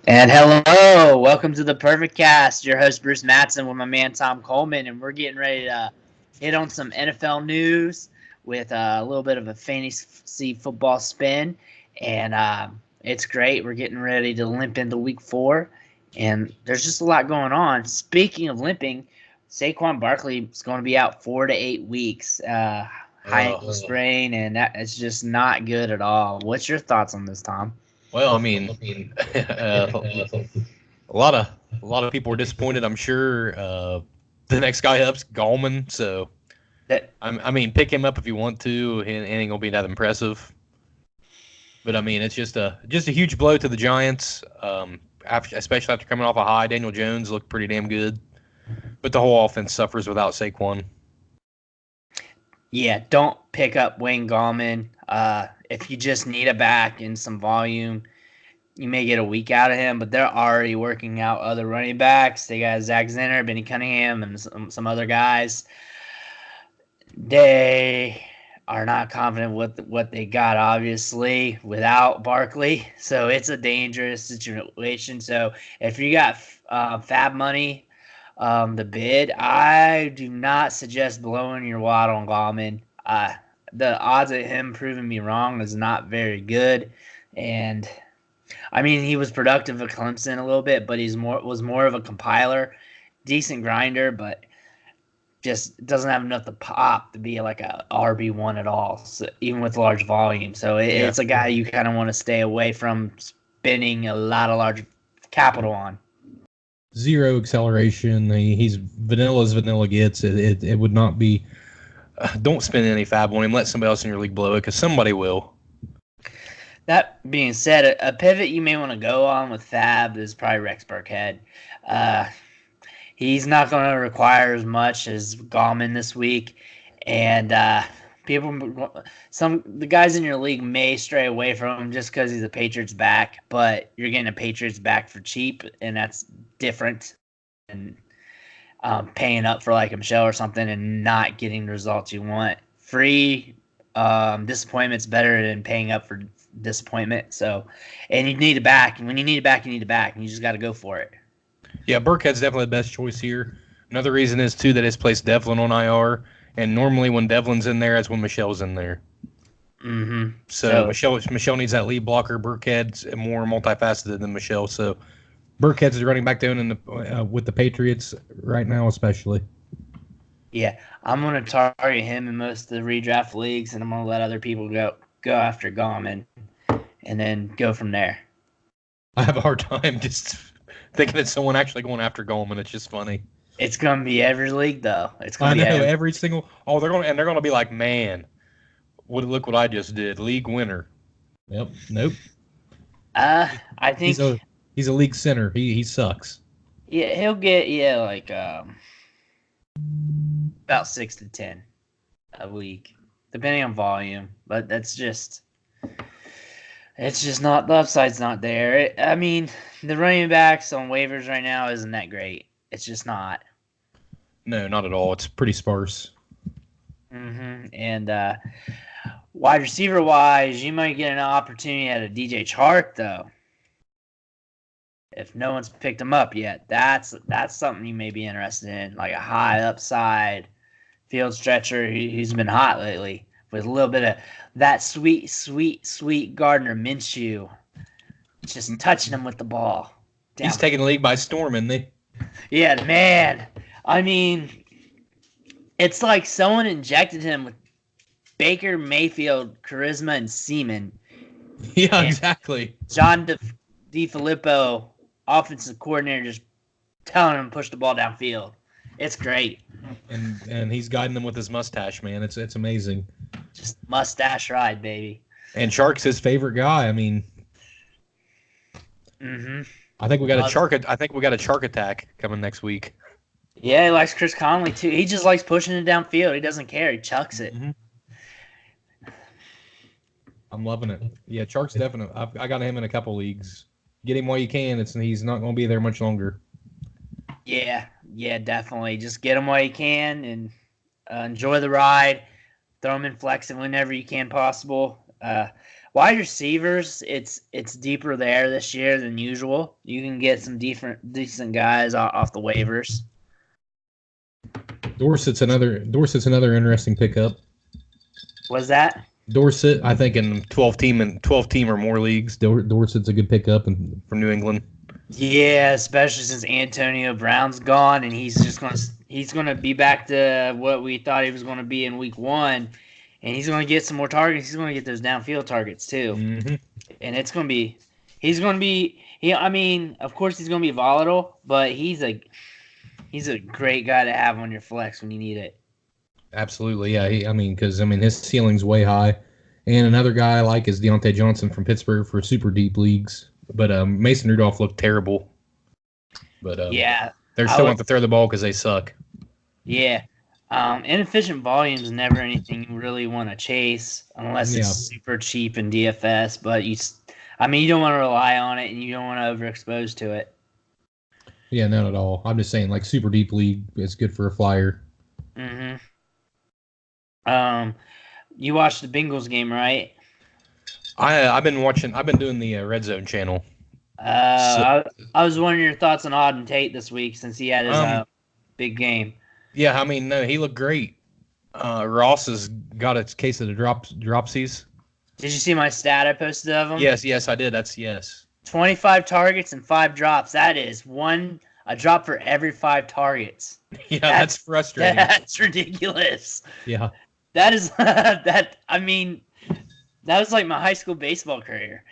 And hello, welcome to the PerfectCast. Your host Bruce Matson with my man Tom Coleman, and we're getting ready to hit on some NFL news with a little bit of a fantasy football spin, and it's great. We're getting ready to limp into Week 4, and there's just a lot going on. Speaking of limping, Saquon Barkley is going to be out 4 to 8 weeks, high ankle sprain, and that is just not good at all. What's your thoughts on this, Tom? Well, I mean, a lot of people were disappointed. I'm sure. The next guy up's Gallman, so pick him up if you want to. It ain't gonna be that impressive. But I mean, it's just a huge blow to the Giants. Especially after coming off a high. Daniel Jones looked pretty damn good, but the whole offense suffers without Saquon. Yeah, don't pick up Wayne Gallman. If you just need a back and some volume, you may get a week out of him, but they're already working out other running backs. They got Zach Zenner, Benny Cunningham, and some other guys. They are not confident with what they got, obviously, without Barkley. So it's a dangerous situation. So if you got fab money, the bid, I do not suggest blowing your wad on Gallman. The odds of him proving me wrong is not very good. And I mean, he was productive at Clemson a little bit, but was more of a compiler, decent grinder, but just doesn't have enough to pop to be like a RB1 at all, so, even with large volume. So it's a guy you kind of want to stay away from spending a lot of large capital on. Zero acceleration. He's vanilla as vanilla gets. It would not be. Don't spend any fab on him. Let somebody else in your league blow it, because somebody will. That being said, a pivot you may want to go on with fab is probably Rex Burkhead. He's not going to require as much as Gallman this week, and the guys in your league may stray away from him just because he's a Patriots back, but you're getting a Patriots back for cheap, and that's different than paying up for like a Michelle or something and not getting the results you want. Free disappointment's better than paying up for disappointment. So, and you need a back, and when you need a back, you need a back, and you just got to go for it. Yeah, Burkhead's definitely the best choice here. Another reason is, too, that it's placed Devlin on IR, and normally when Devlin's in there, that's when Michelle's in there. Mm-hmm. So Michelle needs that lead blocker. Burkhead's more multifaceted than Michelle, so Burkhead's the running back down in the with the Patriots right now, especially. Yeah, I'm going to target him in most of the redraft leagues, and I'm going to let other people go after Gallman, and then go from there. I have a hard time just thinking that someone actually going after Gallman. It's just funny. It's going to be every league, though. I know every single. Oh, they're going to be like, man, look what I just did, league winner. Yep. Nope. I think he's a league center. He sucks. Yeah, he'll get like about 6 to 10 a week, depending on volume. But it's just not, the upside's not there. I mean, the running backs on waivers right now isn't that great. It's just not. No, not at all. It's pretty sparse. Mm-hmm. And wide receiver wise, you might get an opportunity at a DJ Chark though. If no one's picked him up yet, that's something you may be interested in, like a high upside field stretcher. He's been hot lately with a little bit of that sweet Gardner Minshew, just touching him with the ball. He's taking the league by storm, isn't he? Yeah, man. I mean, it's like someone injected him with Baker Mayfield charisma and semen. Yeah, exactly. John DeFilippo, offensive coordinator, just telling him to push the ball downfield. It's great. And he's guiding them with his mustache, man. It's amazing. Just mustache ride, baby. And Chark's his favorite guy. I mean, I think we got a Chark attack coming next week. Yeah, he likes Chris Conley too. He just likes pushing it downfield. He doesn't care. He chucks it. Mm-hmm. I'm loving it. Yeah, Chark's definitely. I got him in a couple leagues. Get him while you can. He's not going to be there much longer. Yeah, definitely. Just get him while you can and enjoy the ride. Throw him in flex and whenever you can possible. Wide receivers, it's deeper there this year than usual. You can get some decent guys off the waivers. Dorsett's another interesting pickup. Was that? Dorsett, I think in 12 team or more leagues, Dorsett's a good pickup from New England. Yeah, especially since Antonio Brown's gone, and he's gonna be back to what we thought he was gonna be in week 1, and he's gonna get some more targets. He's gonna get those downfield targets too, and of course he's gonna be volatile, but he's a great guy to have on your flex when you need it. Absolutely, yeah. Because his ceiling's way high, and another guy I like is Deontay Johnson from Pittsburgh for super deep leagues. But Mason Rudolph looked terrible. But yeah, they're still going to throw the ball because they suck. Yeah, inefficient volume is never anything you really want to chase unless it's super cheap in DFS. But you don't want to rely on it, and you don't want to overexpose to it. Yeah, not at all. I'm just saying, like super deep league is good for a flyer. Mm-hmm. You watched the Bengals game, right? I've been watching. I've been doing the Red Zone channel. I was wondering your thoughts on Auden Tate this week since he had his big game. Yeah, no, he looked great. Ross has got a case of the dropsies. Did you see my stat I posted of him? Yes, I did. That's yes. 25 targets and 5 drops. That is a drop for every 5 targets. Yeah, that's frustrating. That's ridiculous. Yeah. That is that was like my high school baseball career.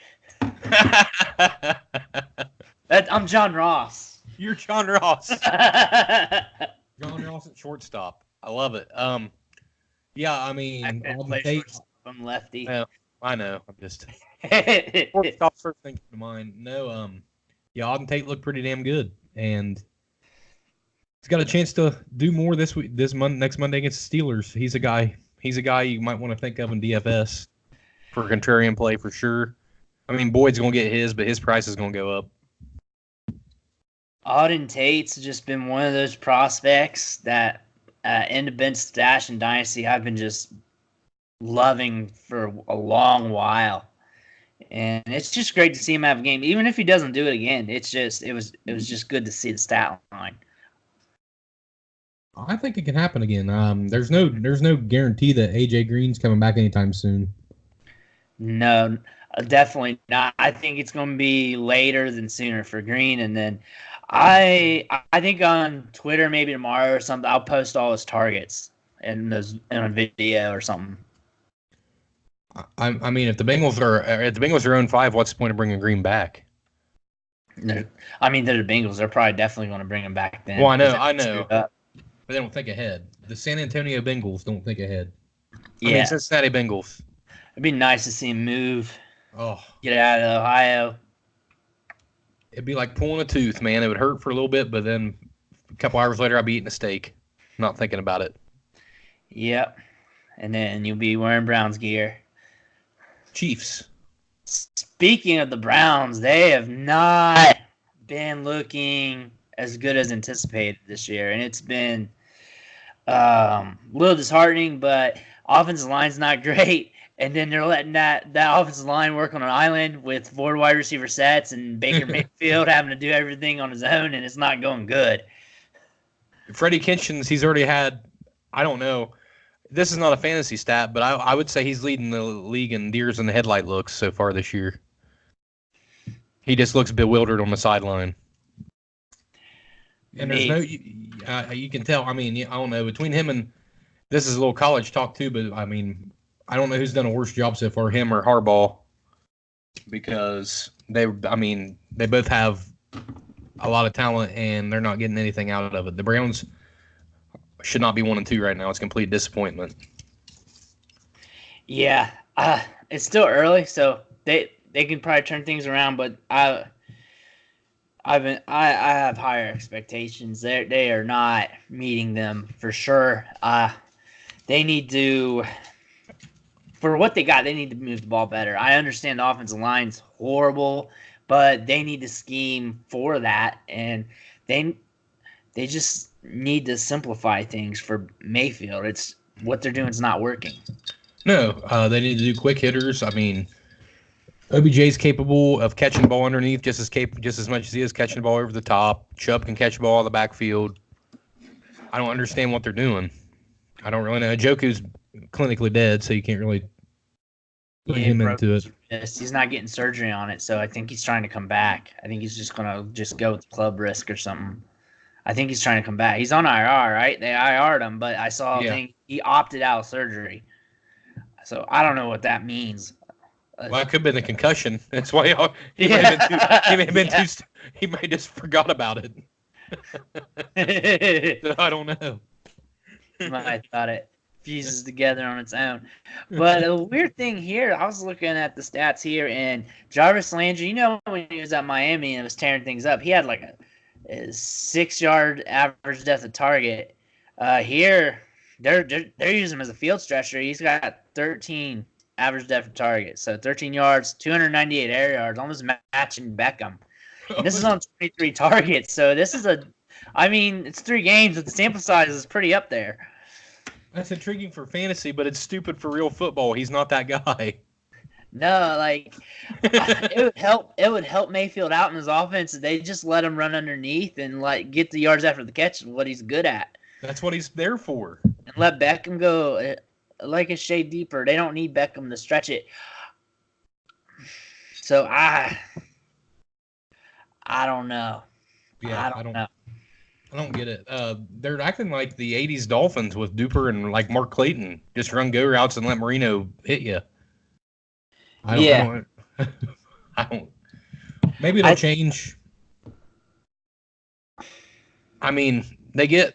I'm John Ross. You're John Ross. John Ross at shortstop. I love it. Yeah, Auden Tate. I'm lefty. Yeah, I know. I'm just shortstop first thing to mind. No, yeah, Auden Tate looked pretty damn good, and he's got a chance to do more next Monday against the Steelers. He's a guy you might want to think of in DFS for contrarian play for sure. Boyd's gonna get his, but his price is gonna go up. Auden Tate's just been one of those prospects that in the bench stash and dynasty I've been just loving for a long while, and it's just great to see him have a game, even if he doesn't do it again. It was just good to see the stat line. I think it can happen again. There's no guarantee that AJ Green's coming back anytime soon. No, definitely not. I think it's going to be later than sooner for Green, and then I think on Twitter maybe tomorrow or something I'll post all his targets in a video or something. If the Bengals are 0-5, what's the point of bringing Green back? No, they're the Bengals. They're probably definitely going to bring him back then. Well, I know. But they don't think ahead. The San Antonio Bengals don't think ahead. Yeah. Cincinnati Bengals. It'd be nice to see him move. Oh. Get out of Ohio. It'd be like pulling a tooth, man. It would hurt for a little bit, but then a couple hours later, I'd be eating a steak, not thinking about it. Yep. And then you'll be wearing Browns gear. Chiefs. Speaking of the Browns, they have not been looking as good as anticipated this year, and it's been a little disheartening, but offensive line's not great, and then they're letting that offensive line work on an island with 4 wide receiver sets and Baker Mayfield having to do everything on his own, and it's not going good. Freddie Kitchens, he's already had, I don't know, this is not a fantasy stat, but I would say he's leading the league in deers in the headlight looks so far this year. He just looks bewildered on the sideline. And there's you can tell, I don't know, between him and, this is a little college talk too, but I don't know who's done a worse job so far, him or Harbaugh, because they both have a lot of talent and they're not getting anything out of it. The Browns should not be 1-2 right now. It's complete disappointment. Yeah, it's still early, so they can probably turn things around, but I have higher expectations. They are not meeting them for sure. They need to, for what they got, they need to move the ball better. I understand the offensive line's horrible, but they need to scheme for that, and they just need to simplify things for Mayfield. It's what they're doing is not working. No, they need to do quick hitters. OBJ's capable of catching the ball underneath just as much as he is catching the ball over the top. Chubb can catch the ball in the backfield. I don't understand what they're doing. I don't really know. Joku's clinically dead, so you can't really put him into it. He's not getting surgery on it, so I think he's trying to come back. I think he's just gonna go with club risk or something. I think he's trying to come back. He's on IR, right? They IR'd him, but I saw a thing he opted out of surgery. So I don't know what that means. Well, it could have been the concussion. That's why he may have been too. He may have just forgot about it. So I don't know. I thought it fuses together on its own. But a weird thing here, I was looking at the stats here, and Jarvis Landry, when he was at Miami and was tearing things up, he had like a 6-yard average depth of target. Here, they're using him as a field stretcher. He's got 13 average depth of target, so 13 yards, 298 air yards, almost matching Beckham. And this is on 23 targets, so this is it's 3 games, but the sample size is pretty up there. That's intriguing for fantasy, but it's stupid for real football. He's not that guy. No, it would help Mayfield out in his offense if they just let him run underneath and get the yards after the catch, what he's good at. That's what he's there for. And let Beckham go a shade deeper. They don't need Beckham to stretch it. So I don't know. Yeah, I don't know. I don't get it. They're acting like the '80s Dolphins with Duper and Mark Clayton. Just run go routes and let Marino hit you. I don't. Maybe it'll change. I mean, they've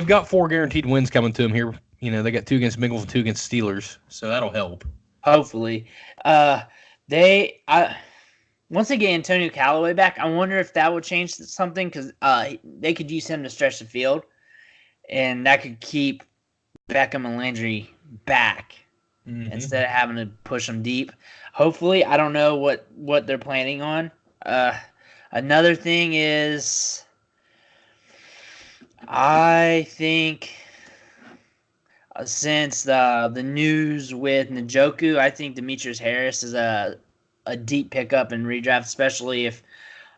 got 4 guaranteed wins coming to them here. They got 2 against Bengals and 2 against Steelers, so that'll help. Hopefully, once they get Antonio Callaway back, I wonder if that will change something because they could use him to stretch the field, and that could keep Beckham and Landry back instead of having to push them deep. Hopefully, I don't know what they're planning on. Another thing is, I think since the news with Njoku, I think Demetrius Harris is a deep pickup in redraft, especially if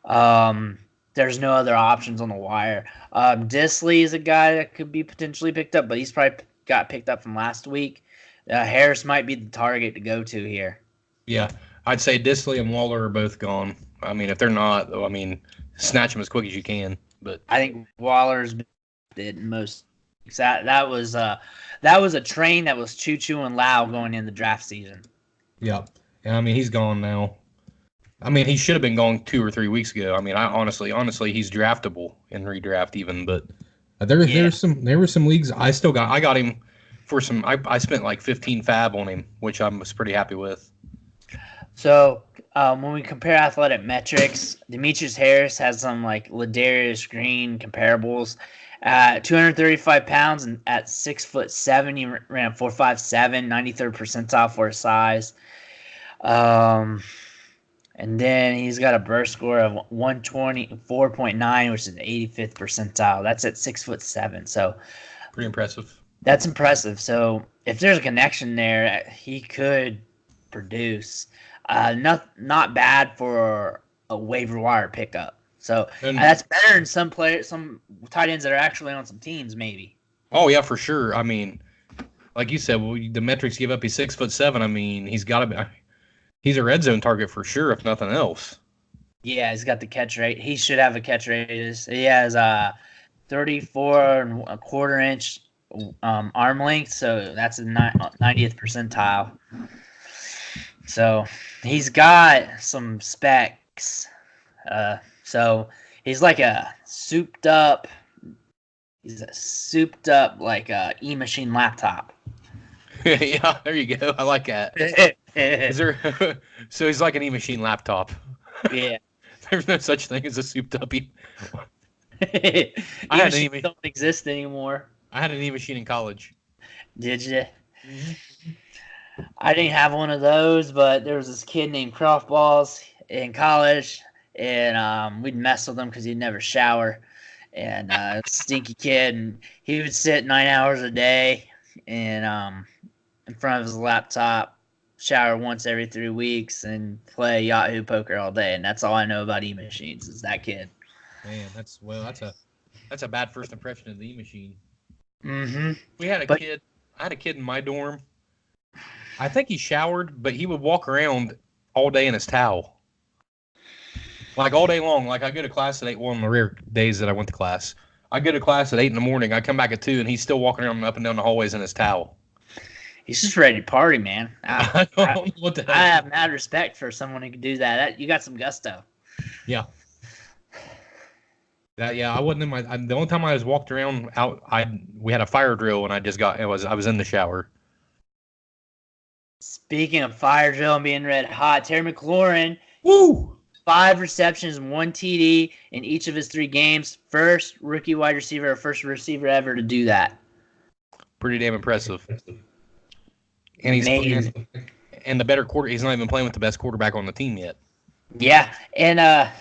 there's no other options on the wire. Disley is a guy that could be potentially picked up, but he's probably got picked up from last week. Harris might be the target to go to here. Yeah, I'd say Disley and Waller are both gone. I mean, if they're not, snatch them as quick as you can. But I think Waller's did most. That was a train that was choo-chooing loud going in the draft season. Yeah. I mean, he's gone now. I mean, he should have been gone 2 or 3 weeks ago. I mean, honestly, he's draftable in redraft even. But there were some leagues I got him for some. I spent like 15 fab on him, which I was pretty happy with. So when we compare athletic metrics, Demetrius Harris has some Ladarius Green comparables. 235 pounds and at 6'7", he ran a 4.57, 93rd percentile for his size. And then he's got a burst score of 124.9, which is 85th percentile. That's at 6'7". So pretty impressive. That's impressive. So if there's a connection there, he could produce. Not bad for a waiver wire pickup. So that's better than some tight ends that are actually on some teams, maybe. Oh yeah, for sure. I mean, like you said, the metrics give up. He's 6'7". I mean, he's got to be. He's a red zone target for sure, if nothing else. Yeah, he's got the catch rate. He should have a catch rate. He has 34.25 inch arm length, so that's a 90th percentile. So he's got some specs. So he's like a souped up e-machine laptop. Yeah, there you go. I like that. So he's like an e-machine laptop. Yeah. There's no such thing as a souped up E-machines don't exist anymore. I had an e-machine in college. Did you? Mm-hmm. I didn't have one of those, but there was this kid named Croftballs in college, and we'd mess with him because he'd never shower. And stinky kid, and he would sit 9 hours a day and in front of his laptop, shower once every 3 weeks and play Yahoo Poker all day, and that's all I know about E-machines is that kid. Man, that's a bad first impression of the E-machine. Mm-hmm. We had a kid. I had a kid in my dorm. I think he showered, but he would walk around all day in his towel. Like all day long. Like I go to class at 8, one of the rare days that I went to class. I go to class at 8 in the morning. I come back at 2, and he's still walking around up and down the hallways in his towel. He's just ready to party, man. I don't know what the hell. I have mad respect for someone who can do that. You got some gusto. Yeah. I wasn't in my. The only time I was walked around out, we had a fire drill, and I was in the shower. Speaking of fire drill and being red hot, Terry McLaurin, woo, 5 receptions, 1 TD in each of his 3 games. First rookie wide receiver, first receiver ever to do that. Pretty damn impressive. And he's and the better quarter. He's not even playing with the best quarterback on the team yet. Yeah, and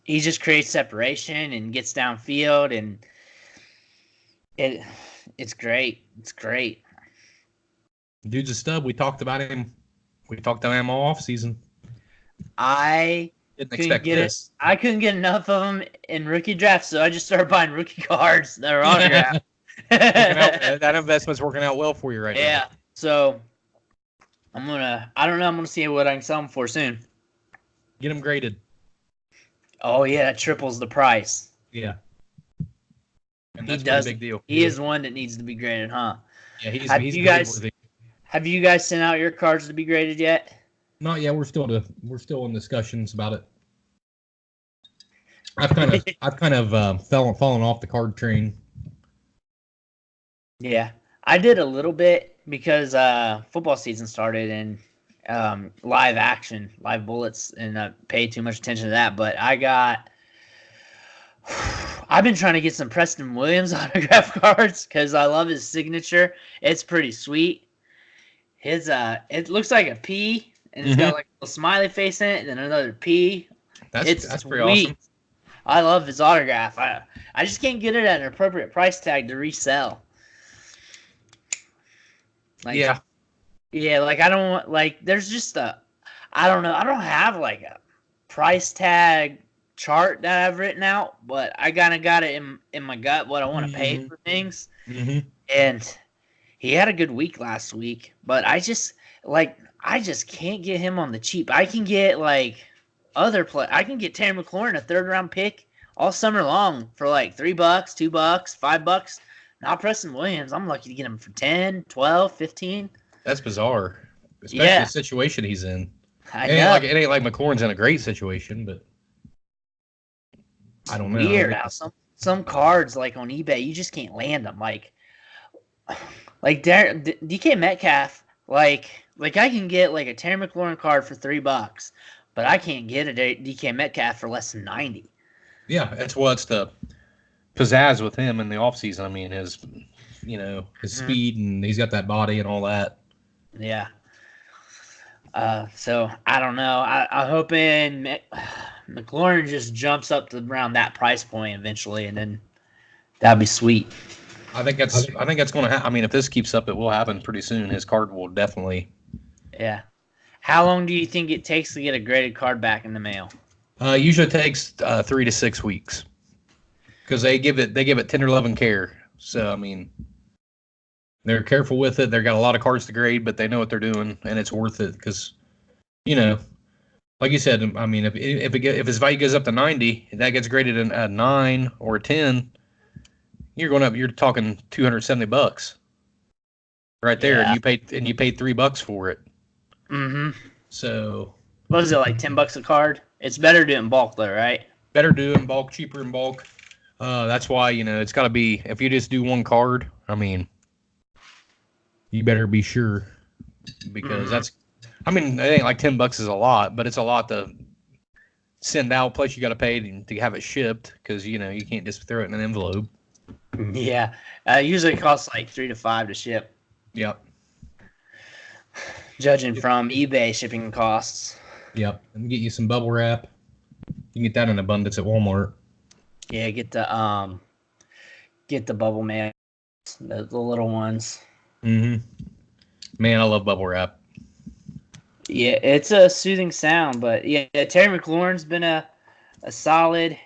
he just creates separation and gets downfield, and it's great. It's great. Dude's a stud. We talked about him. We talked about him all offseason. I couldn't get enough of them in rookie drafts, so I just started buying rookie cards that are autographed. That investment's working out well for you right now. Yeah. So I'm gonna see what I can sell them for soon. Get them graded. Oh yeah, that triples the price. Yeah. And that's a big deal. He is one that needs to be graded, huh? Yeah, he's have you guys sent out your cards to be graded yet? Not yet. We're still in discussions about it. I've kind of fallen off the card train. Yeah, I did a little bit because football season started and live bullets, and I paid too much attention to that. But I've been trying to get some Preston Williams autograph cards because I love his signature. It's pretty sweet. His it looks like a P, and it's got like a little smiley face in it, and then another P. That's pretty awesome. I love his autograph. I just can't get it at an appropriate price tag to resell. Yeah, like I don't want, like, there's just I don't know. I don't have like a price tag chart that I've written out, but I kind of got it in my gut what I want to pay for things. Mm-hmm. And he had a good week last week, but I just can't get him on the cheap. I can get like I can get Terry McLaurin, a 3rd round pick, all summer long for like $3, $2, $5. Not Preston Williams. I'm lucky to get him for 10, 12, 15. That's bizarre, especially the situation he's in. It ain't like McLaurin's in a great situation, but I don't know. Weird how some cards like on eBay you just can't land them. Like DK Metcalf. Like I can get like a Terry McLaurin card for $3, but I can't get a DK Metcalf for less than 90. Yeah, that's what's the pizzazz with him in the offseason. I mean, his speed, and he's got that body and all that. Yeah. So I don't know. I'm hoping McLaurin just jumps up to around that price point eventually, and then that'd be sweet. I think that's going to happen. I mean, if this keeps up, it will happen pretty soon. His card will definitely. Yeah. How long do you think it takes to get a graded card back in the mail? Usually takes 3 to 6 weeks. Because they give it tender love and care. So I mean, they're careful with it. They've got a lot of cards to grade, but they know what they're doing, and it's worth it. Because, like you said, I mean, if his value goes up to 90, that gets graded a 9 or a 10, you're going up. You're talking $270 right there, and you paid $3 for it. Mm-hmm. So what is it, like $10 a card? It's better to do it in bulk, though, right? Better do it in bulk, cheaper in bulk. That's why, it's got to be, if you just do one card, I mean, you better be sure, because it ain't like $10 is a lot, but it's a lot to send out. Plus, you got to pay to have it shipped, because, you can't just throw it in an envelope. Yeah. Usually it costs like $3 to $5 to ship. Yep. Judging from eBay shipping costs. Yep. And get you some bubble wrap. You can get that in abundance at Walmart. Yeah, get the bubble mail, the little ones. Mm-hmm. Man, I love bubble wrap. Yeah, it's a soothing sound, but yeah, Terry McLaurin's been a solid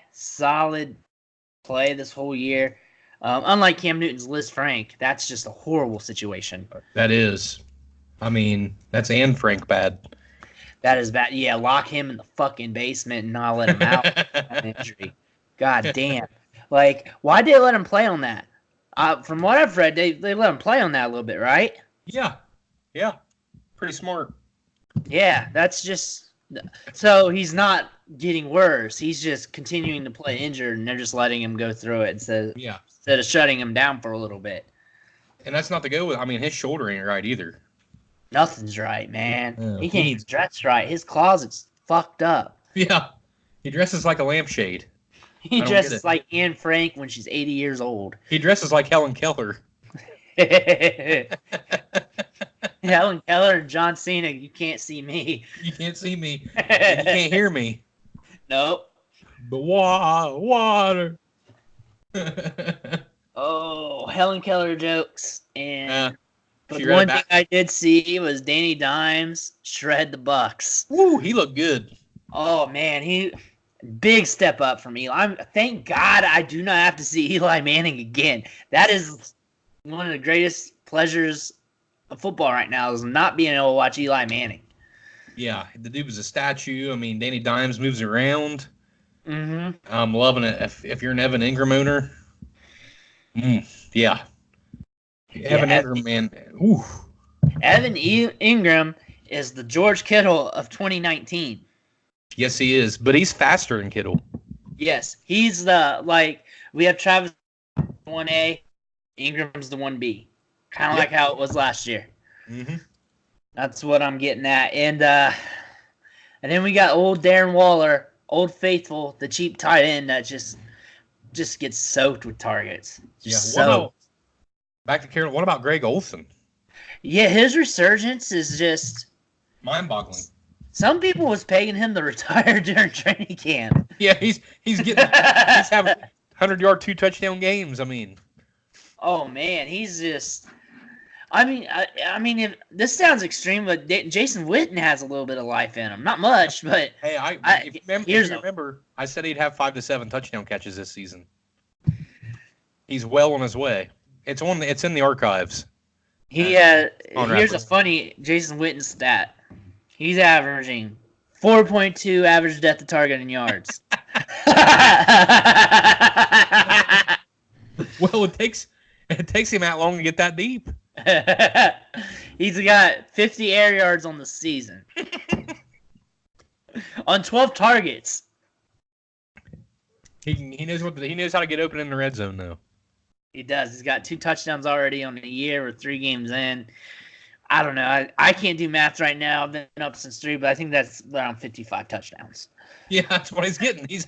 play this whole year. Unlike Cam Newton's Liz Frank, that's just a horrible situation. That is. I mean, that's Anne Frank bad. That is bad. Yeah, lock him in the fucking basement and not let him out. Injury. God damn. Like, why'd they let him play on that? From what I've read, they let him play on that a little bit, right? Yeah. Pretty smart. Yeah, that's just so he's not getting worse. He's just continuing to play injured, and they're just letting him go through it instead of shutting him down for a little bit. And that's not to go with. I mean, his shoulder ain't right either. Nothing's right, man. He can't even dress right. His closet's fucked up. Yeah, he dresses like a lampshade. He dresses like Anne Frank when she's 80 years old. He dresses like Hellen Keller. Helen Keller and John Cena, you can't see me. You can't see me. You can't hear me. Nope. But water. Oh, Helen Keller jokes. And but She one thing I did see was Danny Dimes shred the Bucks. Woo, he looked good. Oh man, he big step up from Eli. Thank God I do not have to see Eli Manning again. That is one of the greatest pleasures of football right now, is not being able to watch Eli Manning. Yeah, the dude was a statue. I mean, Danny Dimes moves around. Mm-hmm. I'm loving it. If you're an Evan Ingram owner, yeah. Evan Ingram, man. Ooh. Evan Ingram is the George Kittle of 2019. Yes, he is, but he's faster than Kittle. Yes, he's we have Travis 1A, Ingram's the 1B. Kind of like how it was last year. Mm-hmm. That's what I'm getting at. And then we got old Darren Waller, Old Faithful, the cheap tight end that just gets soaked with targets. Back to Carolina. What about Greg Olsen? Yeah, his resurgence is just mind-boggling. Some people was pegging him to retire during training camp. Yeah, he's getting he's having 100-yard 2-touchdown games. I mean, oh man, he's just. I mean, if this sounds extreme, but Jason Witten has a little bit of life in him. Not much, but hey, if you remember, I said he'd have 5 to 7 touchdown catches this season. He's well on his way. It's in the archives. Here's a funny Jason Witten stat. He's averaging 4.2 average depth of target in yards. Well, it takes him that long to get that deep. He's got 50 air yards on the season. On 12 targets. He knows how to get open in the red zone though. He does. He's got 2 touchdowns already on the year or 3 games in. I don't know. I can't do math right now. I've been up since 3, but I think that's around 55 touchdowns. Yeah, that's what he's getting. He's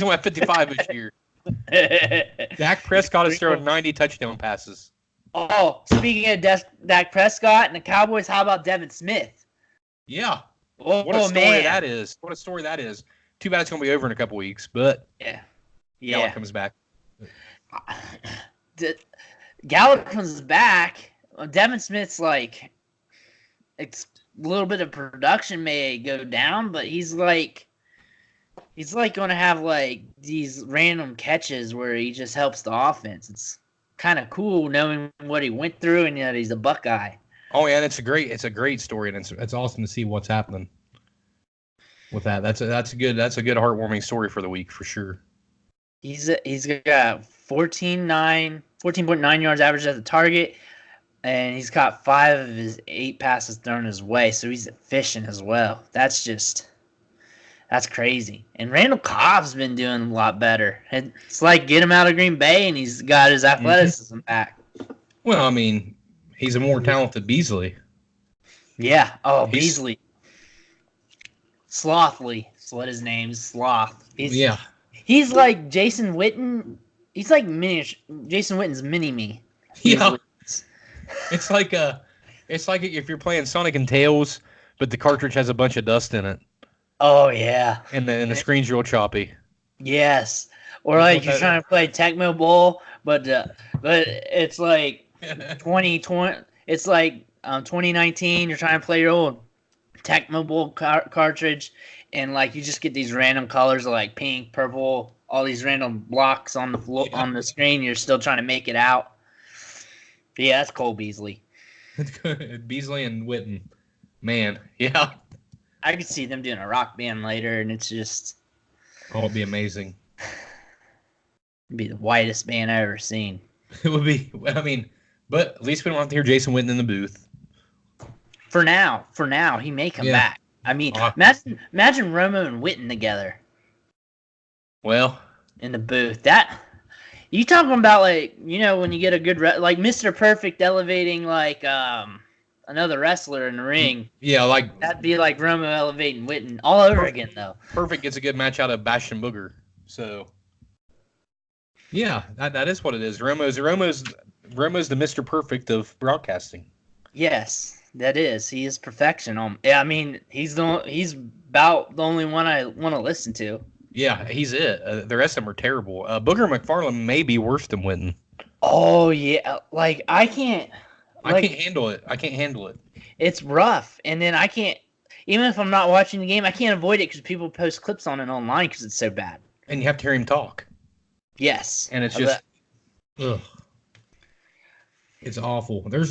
only at 55 this year. Dak Prescott is throwing 90 touchdown passes. Oh, speaking of Dak Prescott and the Cowboys, how about Devin Smith? Yeah. What a story that is. What a story that is. Too bad it's going to be over in a couple weeks, but Gallup comes back. Gallup comes back. Devin Smith's like, it's a little bit of production may go down, but he's like going to have like these random catches where he just helps the offense. It's kind of cool knowing what he went through and that he's a Buckeye. Oh yeah, it's a great story, and it's awesome to see what's happening with that. That's a good heartwarming story for the week for sure. He's got 14.9 yards average at the target. And he's got 5 of his 8 passes thrown his way, so he's efficient as well. That's crazy. And Randall Cobb's been doing a lot better. It's like get him out of Green Bay, and he's got his athleticism back. Well, I mean, he's a more talented Beasley. Yeah. Oh, Beasley. Slothly. That's what his name is. Sloth. He's like Jason Witten. He's like Jason Witten's mini-me. Yeah. It's like if you're playing Sonic and Tails, but the cartridge has a bunch of dust in it. Oh yeah. And the screen's real choppy. Yes. Or like you're trying to play Tecmo Bowl, but it's like 2020. It's like 2019. You're trying to play your old Tecmo cartridge, and like you just get these random colors like pink, purple, all these random blocks on the floor on the screen. You're still trying to make it out. But yeah, that's Cole Beasley. Beasley and Witten, man, yeah. I could see them doing a rock band later, and it's just it'd be amazing. It'd be the whitest band I've ever seen. It would be. I mean, but at least we don't have to hear Jason Witten in the booth. For now, he may come back. I mean, imagine Romo and Witten together. Well, in the booth, that you talking about like when you get a good like Mr. Perfect elevating like another wrestler in the ring. Yeah, like that'd be like Romo elevating Witten all over again though. Perfect gets a good match out of Bastion Booger, so yeah, that is what it is. Romo's the Mr. Perfect of broadcasting. Yes, that is. He is perfection. I mean, he's about the only one I want to listen to. Yeah, he's it. The rest of them are terrible. Booger McFarlane may be worse than Witten. Oh yeah, like I can't handle it. It's rough, and then I can't. Even if I'm not watching the game, I can't avoid it because people post clips on it online because it's so bad. And you have to hear him talk. Yes, and it's just, ugh. It's awful. There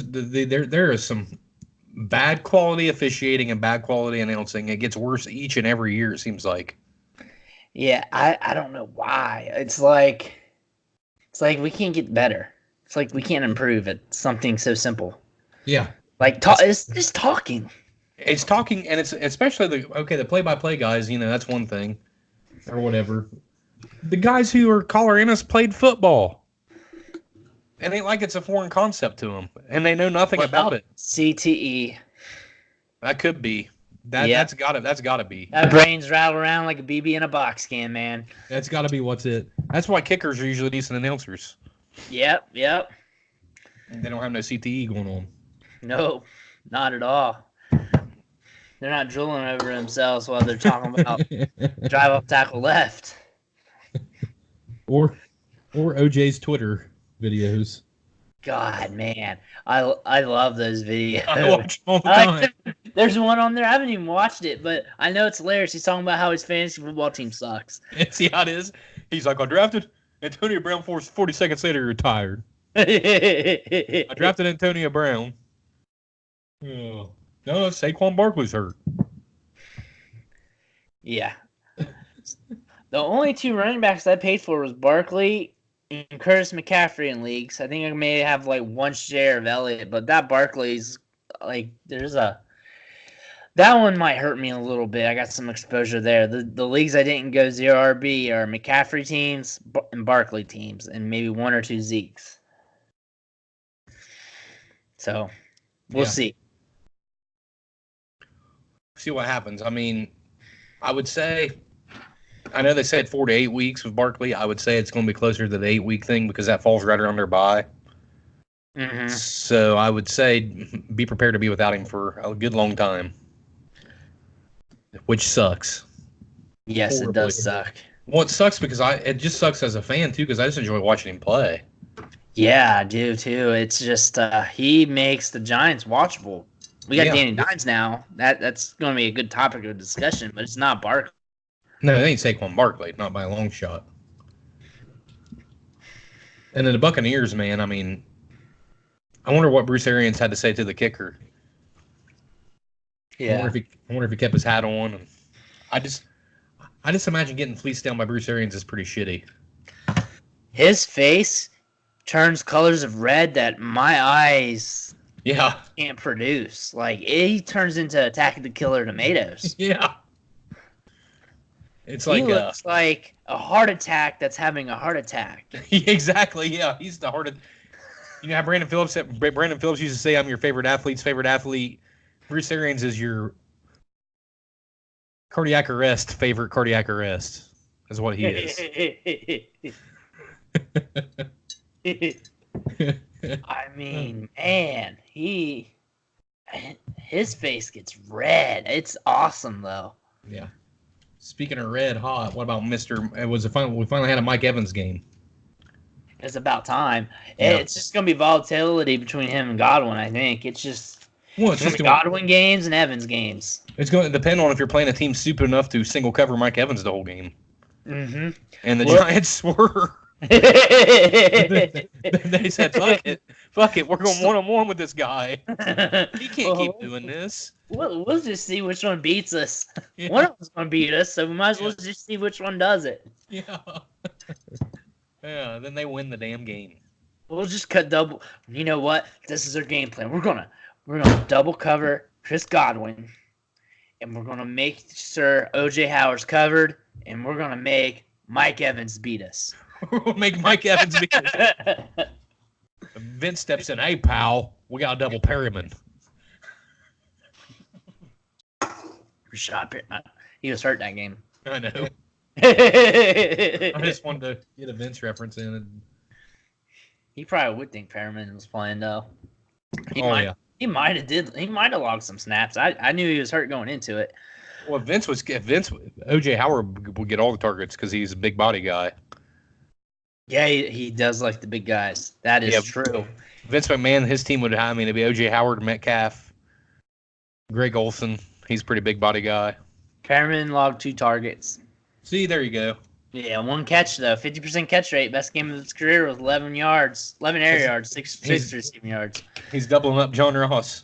is some bad quality officiating and bad quality announcing. It gets worse each and every year. It seems like. Yeah, I don't know why. It's like we can't get better. It's like we can't improve at something so simple. Yeah, like it's just talking. It's talking, and it's especially the play-by-play guys. That's one thing, or whatever. The guys who are caller in us played football. And ain't like it's a foreign concept to them, and they know nothing about it. CTE. That could be. That's gotta be. That brain's rattle around like a BB in a box can, man. That's gotta be what's it. That's why kickers are usually decent announcers. Yep. They don't have no CTE going on. No, not at all. They're not drooling over themselves while they're talking about drive up tackle left. Or OJ's Twitter videos. God, man, I love those videos. I watch them all the time. There's one on there. I haven't even watched it, but I know it's hilarious. He's talking about how his fantasy football team sucks. See how it is? He's like, I drafted Antonio Brown 40 seconds later, he retired. I drafted Antonio Brown. Oh. No, Saquon Barkley's hurt. Yeah. The only two running backs I paid for was Barkley and Curtis McCaffrey in leagues. I think I may have like one share of Elliott, but that Barkley's like that one might hurt me a little bit. I got some exposure there. The leagues I didn't go 0 RB are McCaffrey teams and Barkley teams, and maybe one or two Zekes. So we'll see. See what happens. I mean, I would say, I know they said 4 to 8 weeks with Barkley. I would say it's going to be closer to the 8-week thing because that falls right around their bye. Mm-hmm. So I would say be prepared to be without him for a good long time, which sucks. Yes, horribly. It does suck. Well, it sucks because it just sucks as a fan too because I just enjoy watching him play. Yeah, I do too. It's just he makes the Giants watchable. We got Danny Dimes now. That's going to be a good topic of discussion, but it's not Barkley. No, it ain't Saquon Barkley, not by a long shot. And then the Buccaneers, man, I mean, I wonder what Bruce Arians had to say to the kicker. Yeah. I wonder if he kept his hat on. And I just imagine getting fleeced down by Bruce Arians is pretty shitty. His face turns colors of red that my eyes can't produce. Like, he turns into Attack of the Killer Tomatoes. Yeah. It's like he looks like a heart attack that's having a heart attack. Exactly, yeah. He's the heart of... You know how Brandon Phillips used to say, I'm your favorite athlete's favorite athlete. Bruce Arians is your cardiac arrest favorite cardiac arrest. Is what he is. I mean, man, his face gets red. It's awesome, though. Yeah. Speaking of red hot, what about we finally had a Mike Evans game. It's about time. Yeah. It's just going to be volatility between him and Godwin, I think. It's just Well, it's just Godwin games and Evans games. It's going to depend on if you're playing a team stupid enough to single cover Mike Evans the whole game. Mm-hmm. And the Giants were. They said, fuck it, we're going 1-on-1 with this guy. He can't keep doing this. We'll just see which one beats us. Yeah. One of them's going to beat us, so we might as well just see which one does it. Yeah. Yeah, then they win the damn game. We'll just cut double. You know what? This is our game plan. We're gonna double cover Chris Godwin, and we're gonna make sure OJ Howard's covered, and we're gonna make Mike Evans beat us. We'll make Mike Evans beat us. Vince steps in. Hey, pal, we got a double Perryman. He was hurt that game. I know. I just wanted to get a Vince reference in. And... He probably would think Perriman was playing though. He might have logged some snaps. I knew he was hurt going into it. Well, OJ Howard would get all the targets because he's a big body guy. Yeah, he does like the big guys. That is true. Vince McMahon, his team it'd be OJ Howard, Metcalf, Greg Olsen. He's a pretty big body guy. Perriman logged 2 targets. See, there you go. Yeah, 1 catch though, 50% catch rate. Best game of his career with 11 air yards, 6 receiving yards. He's doubling up John Ross.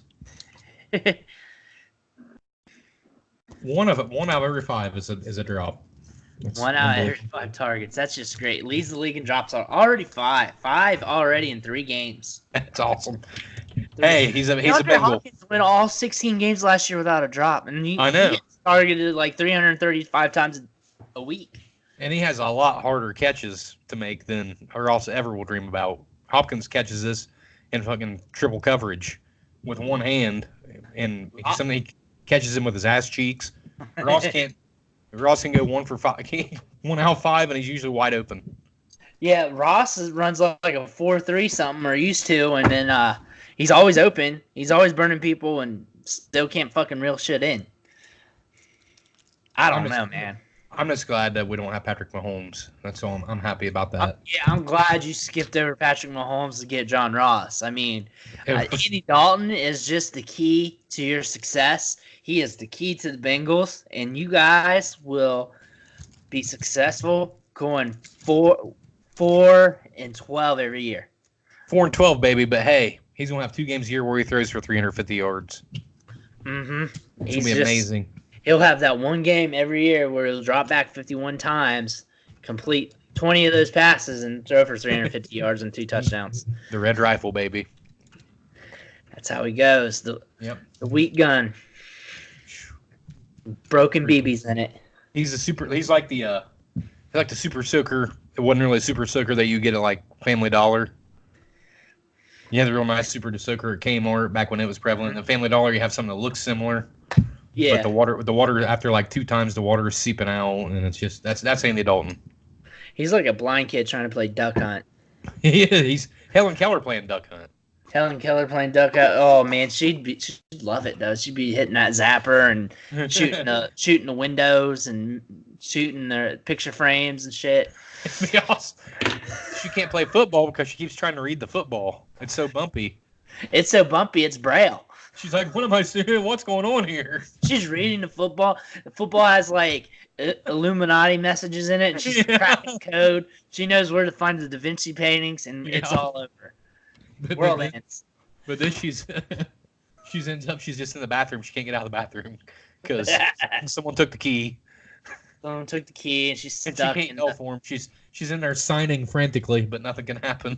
One out of every 5 is a drop. That's 1 out of every 5 targets. That's just great. Leads the league in drops already 5 already in 3 games. That's awesome. Hey, he's a Bengal. Hopkins went all 16 games last year without a drop, and I know. He targeted like 335 times a week. And he has a lot harder catches to make than Ross ever will dream about. Hopkins catches this in fucking triple coverage with one hand, and somebody catches him with his ass cheeks. Ross can go 1 for 5, 1 out 5, and he's usually wide open. Yeah, Ross runs like a 4.3 something, or used to, and then he's always open. He's always burning people, and still can't fucking reel shit in. I don't know, man. I'm just glad that we don't have Patrick Mahomes. That's all. I'm happy about that. I'm glad you skipped over Patrick Mahomes to get John Ross. I mean, Andy Dalton is just the key to your success. He is the key to the Bengals, and you guys will be successful going 4-12 every year. 4-12, baby. But hey, he's gonna have 2 games a year where he throws for 350 yards. Mm-hmm. It's gonna be amazing. He'll have that one game every year where he'll drop back 51 times, complete 20 of those passes, and throw for 350 yards and 2 touchdowns. The red rifle, baby. That's how he goes. The wheat gun. Broken BBs in it. He's like the super soaker. It wasn't really a super soaker that you get at like Family Dollar. You have the real nice super soaker at Kmart back when it was prevalent. At Family Dollar, you have something that looks similar. Yeah. But the water after like 2 times the water is seeping out, and it's just that's Andy Dalton. He's like a blind kid trying to play duck hunt. Yeah, he's Hellen Keller playing duck hunt. Helen Keller playing duck hunt. Oh man, she'd love it though. She'd be hitting that zapper and shooting the windows and shooting the picture frames and shit. It'd be awesome. She can't play football because she keeps trying to read the football. It's so bumpy. It's Braille. She's like, what am I seeing? What's going on here? She's reading the football. The football has like Illuminati messages in it. And she's cracking code. She knows where to find the Da Vinci paintings, and it's all over. World ends. But then she's just in the bathroom. She can't get out of the bathroom because someone took the key. Someone took the key, and she's stuck. And she can't go for him. She's in there signing frantically, but nothing can happen.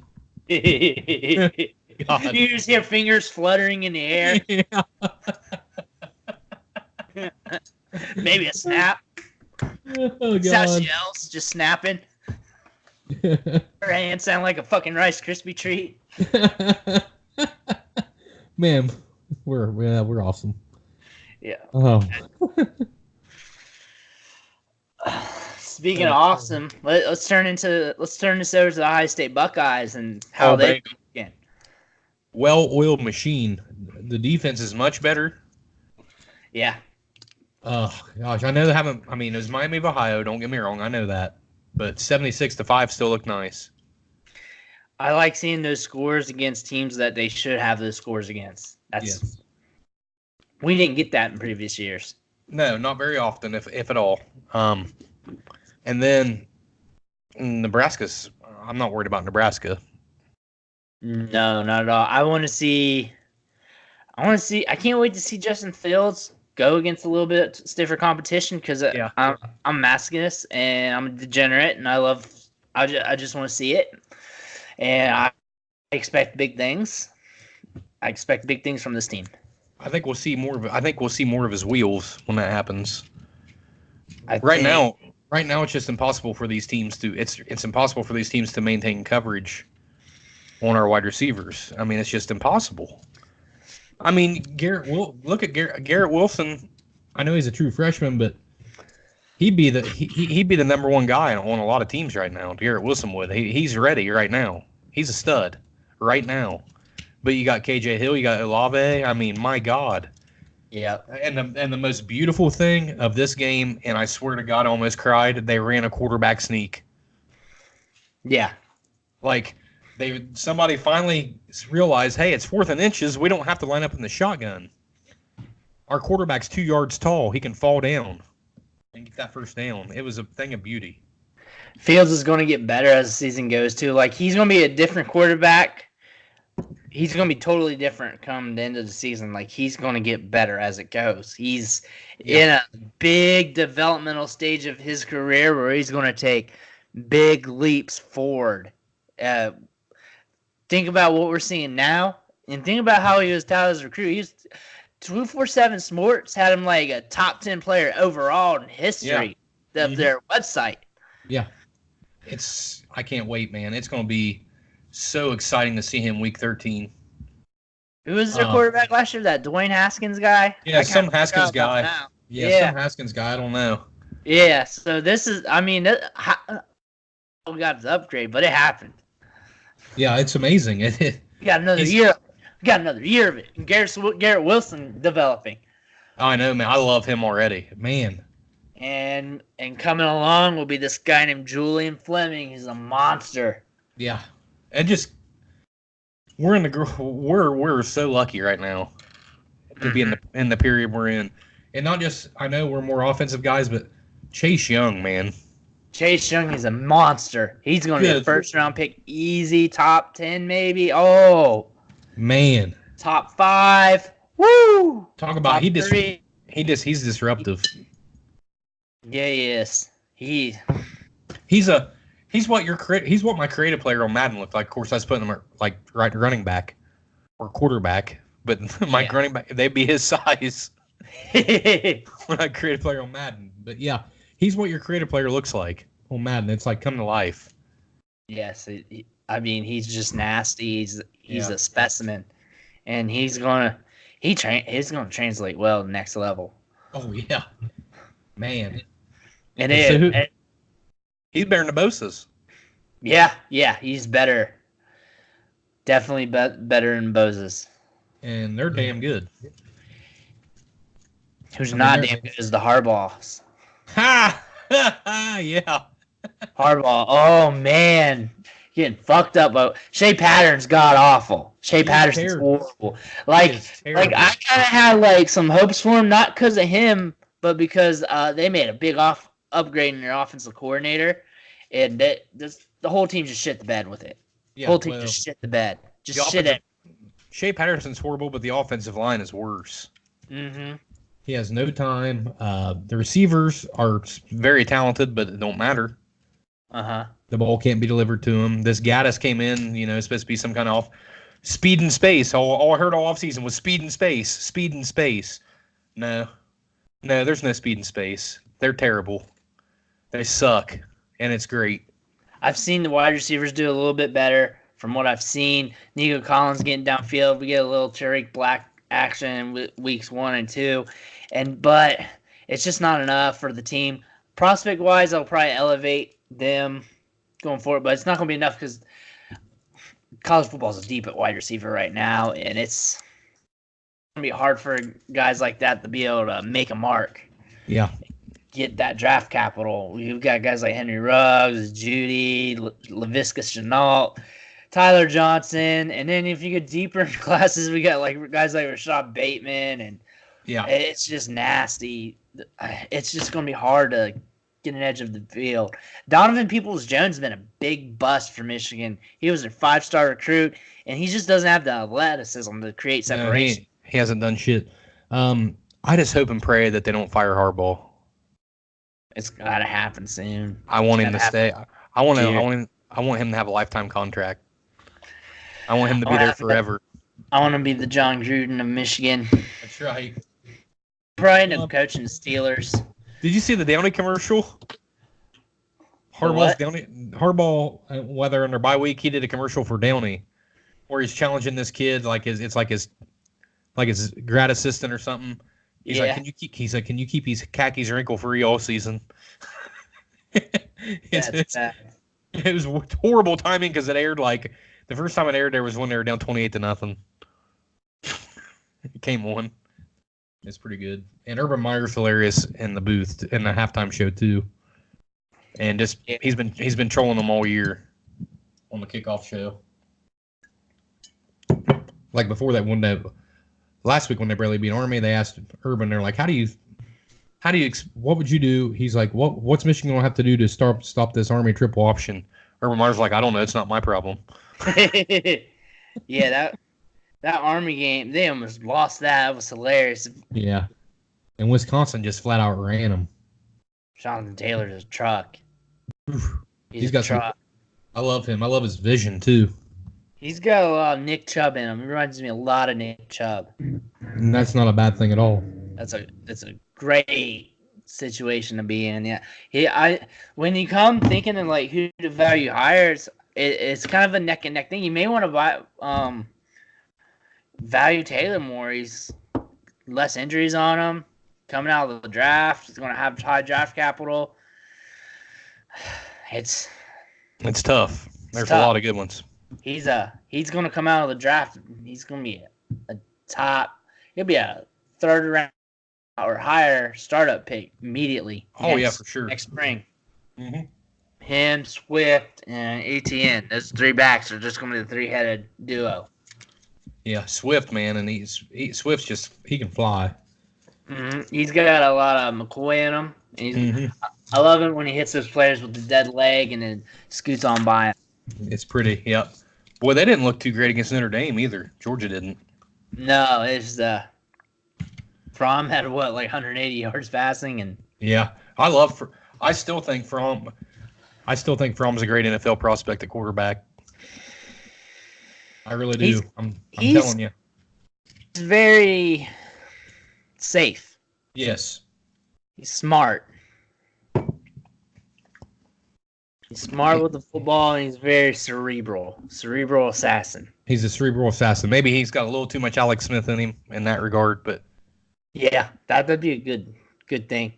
God. You just hear fingers fluttering in the air. Yeah. Maybe a snap. Oh, That's how she yells, just snapping. Her hands sound like a fucking Rice Krispie treat. Man, we're awesome. Yeah. Oh. Speaking of awesome, let's turn this over to the Ohio State Buckeyes and how they go again. Well-oiled machine. The defense is much better. Yeah. Oh gosh, I know they haven't. I mean, it was Miami of Ohio. Don't get me wrong, I know that, but 76-5 still look nice. I like seeing those scores against teams that they should have those scores against. We didn't get that in previous years. No, not very often, if at all. And then Nebraska's. I'm not worried about Nebraska. No, not at all. I want to see. I can't wait to see Justin Fields go against a little bit stiffer competition because I'm a masochist and I'm a degenerate and I just want to see it, and I expect big things. I expect big things from this team. I think we'll see more of his wheels when that happens. Right now, it's just impossible for these teams to. It's impossible for these teams to maintain coverage on our wide receivers. I mean, it's just impossible. I mean, look at Garrett Wilson. I know he's a true freshman, but he'd be the number one guy on a lot of teams right now. Garrett Wilson would. He's ready right now. He's a stud right now. But you got KJ Hill, you got Olave. I mean, my God. Yeah. And the most beautiful thing of this game, and I swear to God, I almost cried. They ran a quarterback sneak. Yeah. Like somebody finally realized, hey, it's 4th and inches. We don't have to line up in the shotgun. Our quarterback's 2 yards tall. He can fall down and get that first down. It was a thing of beauty. Fields is going to get better as the season goes, too. Like, he's going to be a different quarterback. He's going to be totally different come the end of the season. Like, he's going to get better as it goes. He's in a big developmental stage of his career where he's going to take big leaps forward. Think about what we're seeing now, and think about how he was touted as a recruit. He was 247 Sports had him like a top 10 player overall in history of their website. Yeah. I can't wait, man. It's going to be so exciting to see him week 13. Who was their quarterback last year? That Dwayne Haskins guy? Yeah, some Haskins guy. Some Haskins guy. I don't know. Yeah, so this is, I mean, we got the upgrade, but it happened. Yeah, it's amazing. We got another year. We got another year of it. And Garrett Wilson developing. I know, man. I love him already, man. And coming along will be this guy named Julian Fleming. He's a monster. Yeah, and just we're so lucky right now to be in the period we're in, and not just I know we're more offensive guys, but Chase Young, man. Chase Young is a monster. He's going to be a first-round pick, easy, top 10 maybe. Oh, man, top 5. Woo! Talk about he's disruptive. Yeah, he is. He's what my creative player on Madden looked like. Of course, I was putting him like right running back or quarterback, but my running back they'd be his size when I creative player on Madden. But yeah. He's what your creative player looks like. Oh, Madden, it's like come to life. Yes, I mean he's just nasty. He's a specimen, and he's gonna translate well to the next level. Oh yeah, man. And he's better than Bosa's. Yeah, he's better. Definitely better than Bosa's. And they're damn good. Who's not damn good is the Harbaughs. Ha! Yeah. Harbaugh. Oh, man. Getting fucked up. But Shea Patterson's god awful. Shea Patterson's horrible. Like I kind of had like some hopes for him, not because of him, but because they made a big upgrade in their offensive coordinator, and the whole team just shit the bed with it. Yeah, the whole team just shit the bed. Just shit it. Shea Patterson's horrible, but the offensive line is worse. Mm-hmm. He has no time. The receivers are very talented, but it don't matter. Uh-huh. The ball can't be delivered to him. This Gaddis came in, it's supposed to be some kind of speed and space. All I heard all offseason was speed and space, speed and space. No, there's no speed and space. They're terrible. They suck, and it's great. I've seen the wide receivers do a little bit better from what I've seen. Nico Collins getting downfield. We get a little Tariq Black action in weeks 1 and 2. But it's just not enough for the team. Prospect-wise, I'll probably elevate them going forward, but it's not going to be enough because college football is deep at wide receiver right now, and it's going to be hard for guys like that to be able to make a mark. Yeah. Get that draft capital. We've got guys like Henry Ruggs, Judy, Laviska Shenault, Tyler Johnson, and then if you get deeper in classes, we got like guys like Rashad Bateman and Yeah. It's just nasty. It's just going to be hard to get an edge of the field. Donovan Peoples-Jones has been a big bust for Michigan. He was a 5-star recruit, and he just doesn't have the athleticism to create separation. No, he hasn't done shit. I just hope and pray that they don't fire Harbaugh. It's got to happen soon. I want him to stay. I want him to have a lifetime contract. I want him to be there forever. I want to be the John Gruden of Michigan. That's right. Probably end up coaching the Steelers. Did you see the Downey commercial? Harbaugh, whether under bye week, he did a commercial for Downey, where he's challenging this kid like his grad assistant or something. He's like, can you keep his khakis wrinkle free all season? It's bad. It was horrible timing because it aired the first time it aired there was when they were down 28-0. It came on. It's pretty good. And Urban Meyer's hilarious in the booth in the halftime show too. And just he's been trolling them all year on the kickoff show. Like before that one day, last week when they barely beat Army, they asked Urban, they're like, what would you do? He's like, what's Michigan gonna have to do to stop this Army triple option? Urban Meyer's like, I don't know, it's not my problem. Yeah, that Army game, they almost lost that. It was hilarious. Yeah. And Wisconsin just flat out ran them. Jonathan Taylor's a truck. He's got truck. I love him. I love his vision too. He's got a lot of Nick Chubb in him. He reminds me a lot of Nick Chubb. And that's not a bad thing at all. That's a great situation to be in. Yeah. When you come thinking of like who to value higher, it's kind of a neck and neck thing. You may want to buy value Taylor more. He's less injuries on him. Coming out of the draft, he's going to have high draft capital. It's tough. There's a lot of good ones. He's going to come out of the draft. He's going to be a top. He'll be a third round or higher startup pick immediately. Oh yeah, for sure. Next spring. Mm-hmm. Him, Swift, and ATN. Those three backs are just going to be the 3-headed duo. Yeah, Swift, man, and Swift's he can fly. Mm-hmm. He's got a lot of McCoy in him. I love it when he hits those players with the dead leg and then scoots on by him. It's pretty, yep. Boy, they didn't look too great against Notre Dame either. Georgia didn't. No, it's Fromm had 180 yards passing and. Yeah, I still think Fromm's a great NFL prospect at quarterback. I really do. I'm telling you. He's very safe. Yes. He's smart. He's smart with the football, and he's very cerebral. Cerebral assassin. He's a cerebral assassin. Maybe he's got a little too much Alex Smith in him in that regard, but yeah, that'd be a good thing.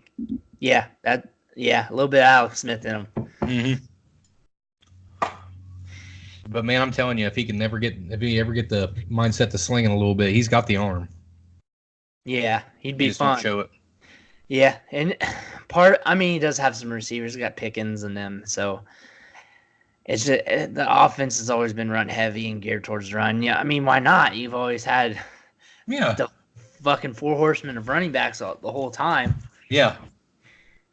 Yeah, a little bit of Alex Smith in him. Mm-hmm. But man, I'm telling you, if he ever get the mindset to slinging a little bit, he's got the arm. Yeah, he'd be fun. fun. Show it. Yeah, and he does have some receivers. He's got Pickens and them, so it's just, the offense has always been run heavy and geared towards the run. Yeah, I mean, why not? You've always had the fucking 4 horsemen of running backs the whole time. Yeah,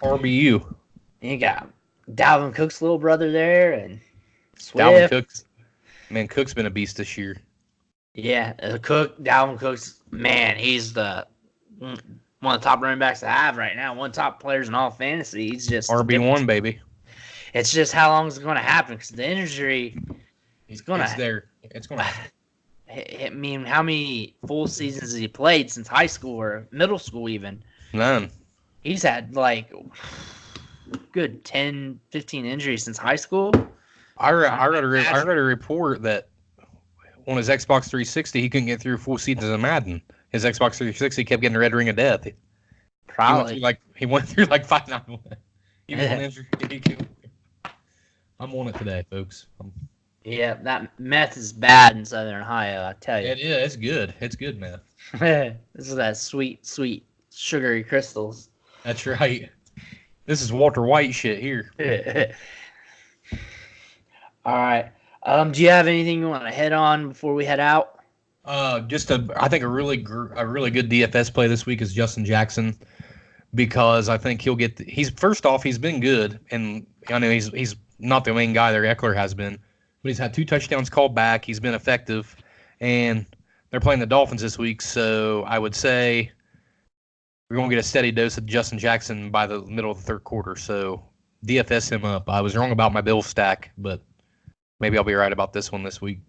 RBU. And you got Dalvin Cook's little brother there, and Swift. Dalvin Cook's. Man, Cook's been a beast this year. Yeah, Dalvin Cook's, man, he's one of the top running backs to have right now. One of the top players in all fantasy. He's just RB1, baby. It's just how long is it going to happen? Because the injury is going to. It's there. It's going to. I mean, how many full seasons has he played since high school or middle school even? None. He's had good 10, 15 injuries since high school. I read a report that on his Xbox 360 he couldn't get through full seasons of Madden. His Xbox 360 kept getting the red ring of death. Probably. He went through 5-9. I'm on it today, folks. Yeah, that meth is bad in Southern Ohio, I tell you. Yeah, it's good. It's good meth. This is that sweet, sweet, sugary crystals. That's right. This is Walter White shit here. All right. Do you have anything you want to head on before we head out? I think a really good DFS play this week is Justin Jackson, because I think he's first off, he's been good, and I know he's not the main guy there. Eckler has been, but he's had 2 touchdowns called back. He's been effective, and they're playing the Dolphins this week, so I would say we're going to get a steady dose of Justin Jackson by the middle of the third quarter. So DFS him up. I was wrong about my Bill stack, but maybe I'll be right about this one this week.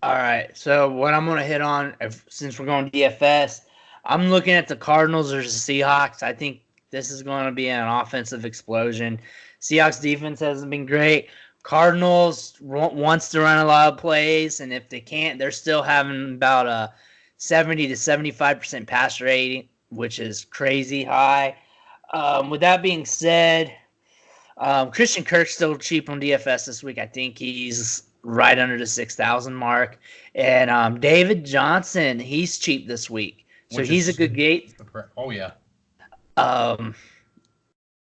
All right. So what I'm going to hit on, since we're going DFS, I'm looking at the Cardinals versus Seahawks. I think this is going to be an offensive explosion. Seahawks defense hasn't been great. Cardinals wants to run a lot of plays, and if they can't, they're still having about a 70 to 75% pass rating, which is crazy high. With that being said, Christian Kirk's still cheap on DFS this week. I think he's right under the 6,000 mark. And David Johnson, he's cheap this week. So he's a good gate. Oh, yeah.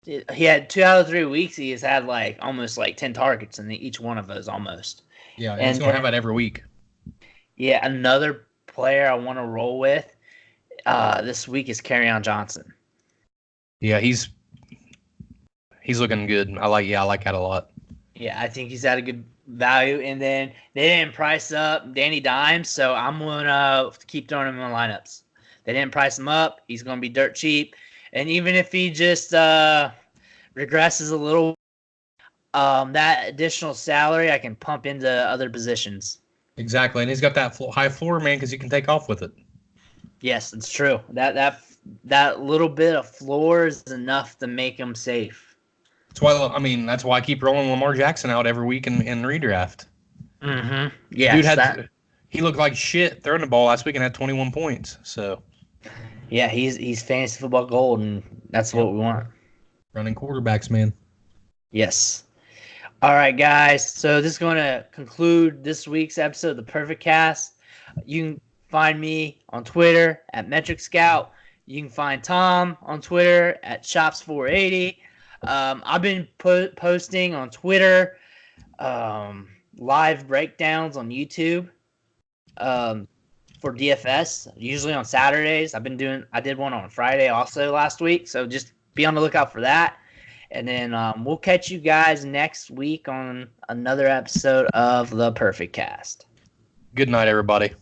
He had 2 out of 3 weeks. He has had almost 10 targets in each one of those almost. Yeah, and he's going to have that every week. Yeah, another player I want to roll with this week is Kerryon Johnson. Yeah, he's looking good. I like that a lot. Yeah, I think he's at a good value. And then they didn't price up Danny Dimes, so I'm going to keep throwing him in lineups. They didn't price him up. He's going to be dirt cheap. And even if he just regresses a little, that additional salary I can pump into other positions. Exactly, and he's got that high floor, man, because you can take off with it. Yes, it's true. That little bit of floor is enough to make him safe. That's why I keep rolling Lamar Jackson out every week in redraft. Mm-hmm. Yeah, he looked like shit throwing the ball last week and had 21 points. So, yeah, he's fantasy football gold, and that's what we want. Running quarterbacks, man. Yes. All right, guys. So this is going to conclude this week's episode of the PerfectCast. You can find me on Twitter at Metric Scout. You can find Tom on Twitter at Shops480. I've been posting on Twitter live breakdowns on YouTube for DFS, usually on Saturdays. I did one on Friday also last week, so just be on the lookout for that. And then we'll catch you guys next week on another episode of the PerfectCast. Good night, everybody.